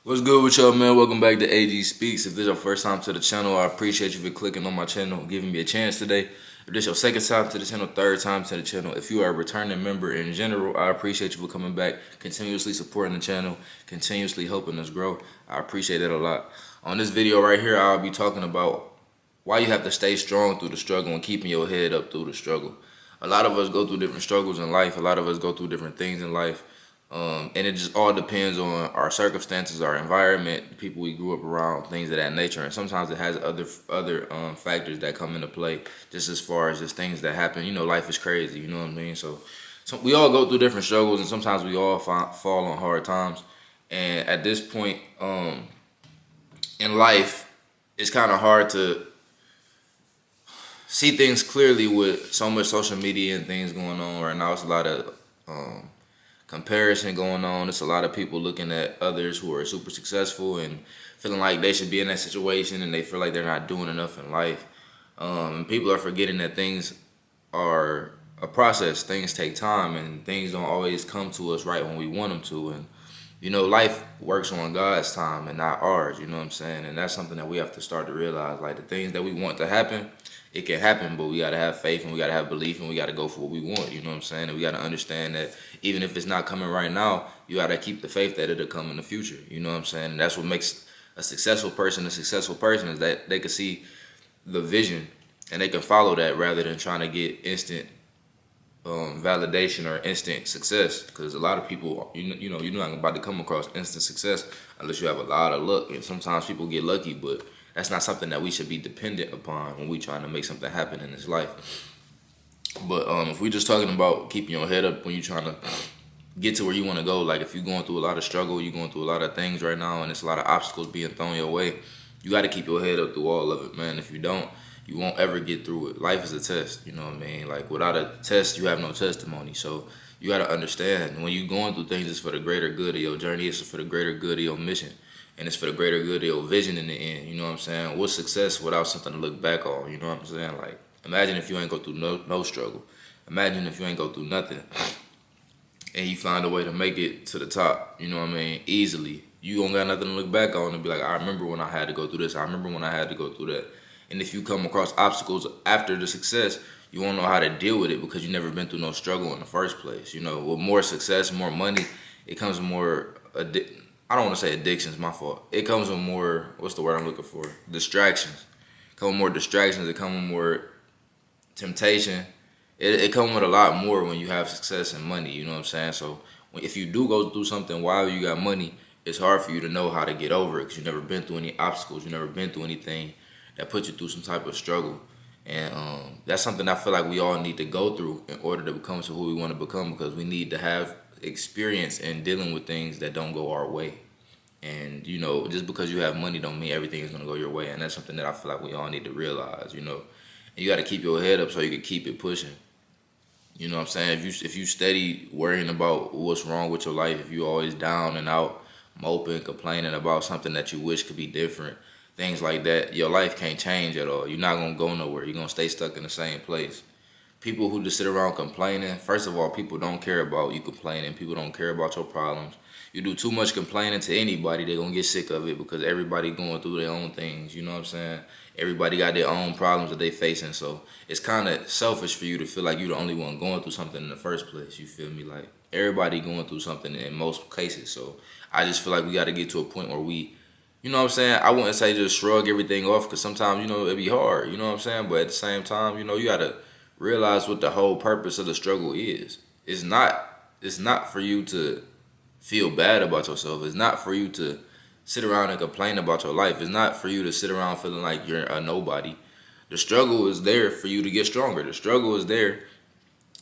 What's good with y'all, man? Welcome back to AG Speaks. If this is your first time to the channel, I appreciate you for clicking on my channel, giving me a chance today. If this is your second time to the channel, third time to the channel, if you are a returning member in general, I appreciate you for coming back, continuously supporting the channel, continuously helping us grow. I appreciate it a lot. On this video right here, I'll be talking about why you have to stay strong through the struggle and keeping your head up through the struggle. A lot of us go through different struggles in life. A lot of us go through different things in life. And it just all depends on our circumstances, our environment, the people we grew up around, things of that nature. And sometimes it has other factors that come into play, just as far as just things that happen. You know, life is crazy. You know what I mean? So we all go through different struggles, and sometimes we all fall on hard times. And at this point in life, it's kind of hard to see things clearly with so much social media and things going on right now. It's a lot of comparison going on. It's a lot of people looking at others who are super successful and feeling like they should be in that situation, and they feel like they're not doing enough in life. People are forgetting that things are a process. Things take time, and things don't always come to us right when we want them to. And you know, life works on God's time and not ours. You know what I'm saying? And that's something that we have to start to realize. Like, the things that we want to happen, it can happen, but we got to have faith, and we got to have belief, and we got to go for what we want. You know what I'm saying? And we got to understand that even if it's not coming right now, you got to keep the faith that it'll come in the future. You know what I'm saying? And that's what makes a successful person is that they can see the vision and they can follow that rather than trying to get instant validation or instant success. Because a lot of people, you know, you're not about to come across instant success unless you have a lot of luck. And sometimes people get lucky, but that's not something that we should be dependent upon when we trying to make something happen in this life. But if we're just talking about keeping your head up when you're trying to get to where you want to go, like if you're going through a lot of struggle, you're going through a lot of things right now, and it's a lot of obstacles being thrown your way, you got to keep your head up through all of it, man. If you don't, you won't ever get through it. Life is a test, you know what I mean? Like, without a test, you have no testimony. So you got to understand, when you're going through things, it's for the greater good of your journey. It's for the greater good of your mission. And it's for the greater good of your vision in the end. You know what I'm saying? What's success without something to look back on? You know what I'm saying? Like, imagine if you ain't go through no struggle. Imagine if you ain't go through nothing and you find a way to make it to the top, you know what I mean, easily. You don't got nothing to look back on and be like, I remember when I had to go through this. I remember when I had to go through that. And if you come across obstacles after the success, you won't know how to deal with it because you never been through no struggle in the first place. You know, with more success, more money, it comes with more, I don't want to say addictions, my fault. It comes with more, what's the word I'm looking for? Distractions. It comes with more distractions. It comes with more temptation. It comes with a lot more when you have success and money, you know what I'm saying? So if you do go through something while you got money, it's hard for you to know how to get over it because you've never been through any obstacles. You've never been through anything that puts you through some type of struggle. And that's something I feel like we all need to go through in order to become to who we want to become, because we need to have experience in dealing with things that don't go our way. And, you know, just because you have money don't mean everything is going to go your way. And that's something that I feel like we all need to realize, you know. And you got to keep your head up so you can keep it pushing. You know what I'm saying? If you steady worrying about what's wrong with your life, if you always down and out, moping, complaining about something that you wish could be different, things like that, your life can't change at all. You're not going to go nowhere. You're going to stay stuck in the same place. People who just sit around complaining, first of all, people don't care about you complaining. People don't care about your problems. You do too much complaining to anybody, they're going to get sick of it because everybody going through their own things, you know what I'm saying? Everybody got their own problems that they facing, so it's kind of selfish for you to feel like you're the only one going through something in the first place, you feel me? Like, everybody going through something in most cases, so I just feel like we got to get to a point where we, you know what I'm saying? I wouldn't say just shrug everything off because sometimes, you know, it'd be hard, you know what I'm saying? But at the same time, you know, you got to realize what the whole purpose of the struggle is. It's not for you to feel bad about yourself. It's not for you to sit around and complain about your life. It's not for you to sit around feeling like you're a nobody. The struggle is there for you to get stronger. The struggle is there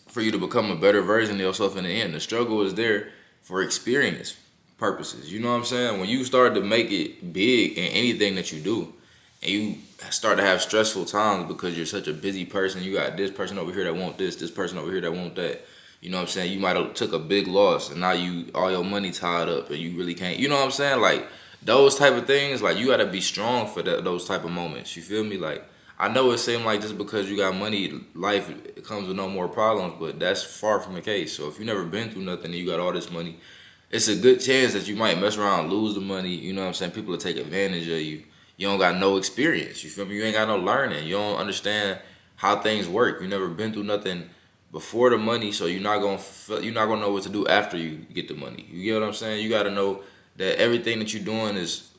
for you to become a better version of yourself in the end. The struggle is there for experience purposes. You know what I'm saying? When you start to make it big in anything that you do, and you start to have stressful times because you're such a busy person, you got this person over here that want this person over here that want that. You know what I'm saying? You might have took a big loss and now you all your money tied up and you really can't. You know what I'm saying? Like, those type of things, like, you gotta be strong for those type of moments. You feel me? Like, I know it seems like just because you got money, life comes with no more problems, but that's far from the case. So if you never been through nothing and you got all this money, it's a good chance that you might mess around and lose the money. You know what I'm saying? People will take advantage of you. You don't got no experience. You feel me? You ain't got no learning. You don't understand how things work. You never been through nothing before the money, so you're not gonna know what to do after you get the money. You get what I'm saying? You gotta know that everything that you're doing is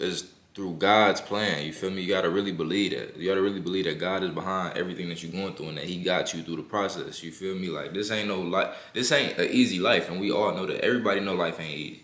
through God's plan. You feel me? You gotta really believe that. You gotta really believe that God is behind everything that you're going through and that He got you through the process. You feel me? Like this ain't no life. This ain't an easy life, and we all know that. Everybody know life ain't easy.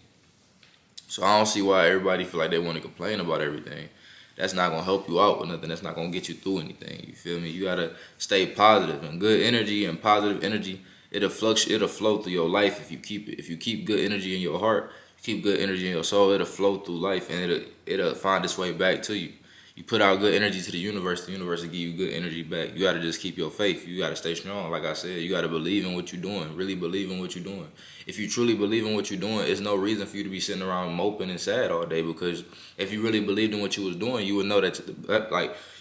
So I don't see why everybody feel like they want to complain about everything. That's not gonna help you out with nothing. That's not gonna get you through anything. You feel me? You gotta stay positive, and good energy and positive energy. It'll flow through your life if you keep it. If you keep good energy in your heart, keep good energy in your soul. It'll flow through life, and it'll find its way back to you. You put out good energy to the universe will give you good energy back. You gotta just keep your faith. You gotta stay strong. Like I said, you gotta believe in what you're doing. Really believe in what you're doing. If you truly believe in what you're doing, there's no reason for you to be sitting around moping and sad all day. Because if you really believed in what you was doing, you would know that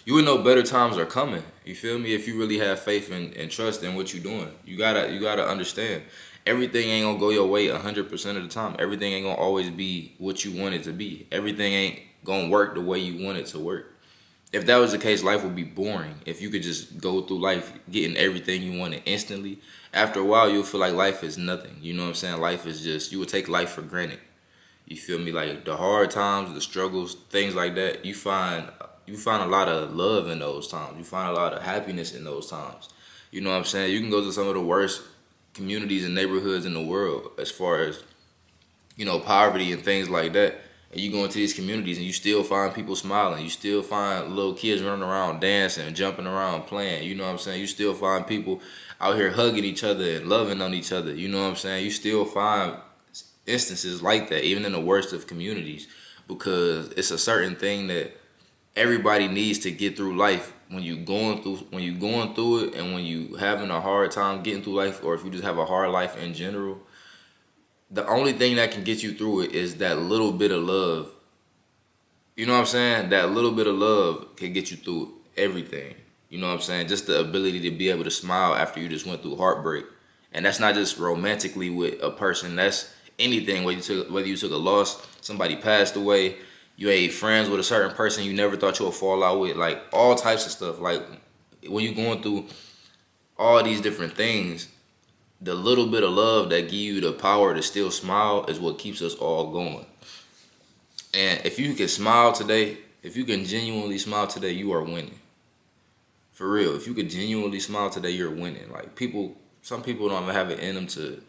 you would know better times are coming. You feel me? If you really have faith and trust in what you're doing, you gotta understand. Everything ain't gonna go your way 100% of the time. Everything ain't gonna always be what you want it to be. Everything ain't gonna work the way you want it to work. If that was the case, life would be boring. If you could just go through life getting everything you wanted instantly, after a while you'll feel like life is nothing. You know what I'm saying? Life is just, you would take life for granted. You feel me? Like the hard times, the struggles, things like that, you find a lot of love in those times. You find a lot of happiness in those times. You know what I'm saying? You can go to some of the worst communities and neighborhoods in the world as far as, poverty and things like that. And you go into these communities and you still find people smiling. You still find little kids running around dancing, jumping around, playing. You know what I'm saying? You still find people out here hugging each other and loving on each other. You know what I'm saying? You still find instances like that, even in the worst of communities, because it's a certain thing that everybody needs to get through life. When you going through it, and when you having a hard time getting through life, or if you just have a hard life in general, the only thing that can get you through it is that little bit of love. You know what I'm saying? That little bit of love can get you through everything. You know what I'm saying? Just the ability to be able to smile after you just went through heartbreak. And that's not just romantically with a person. That's anything. Whether you took a loss, somebody passed away, you ain't friends with a certain person you never thought you would fall out with. Like all types of stuff. Like when you're going through all these different things, the little bit of love that give you the power to still smile is what keeps us all going. And if you can smile today, if you can genuinely smile today, you are winning. For real, if you could genuinely smile today, you're winning. Like some people don't even have it in them to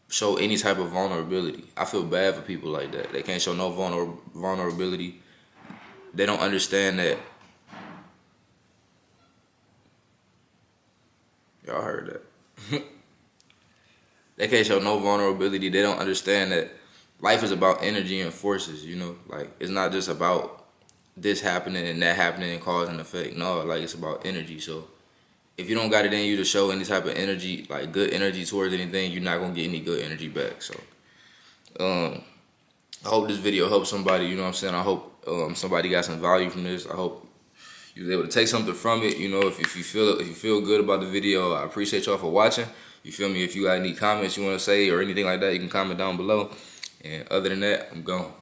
show any type of vulnerability. I feel bad for people like that. They can't show no vulnerability. They don't understand that. Y'all heard that. They can't show no vulnerability. They don't understand that life is about energy and forces, Like, it's not just about this happening and that happening and cause and effect. No, like, it's about energy. So if you don't got it in you to show any type of energy, like good energy towards anything, you're not going to get any good energy back. So I hope this video helps somebody, you know what I'm saying? I hope somebody got some value from this. I hope you was able to take something from it. If you feel good about the video, I appreciate y'all for watching. You feel me? If you got any comments you want to say or anything like that, you can comment down below. And other than that, I'm gone.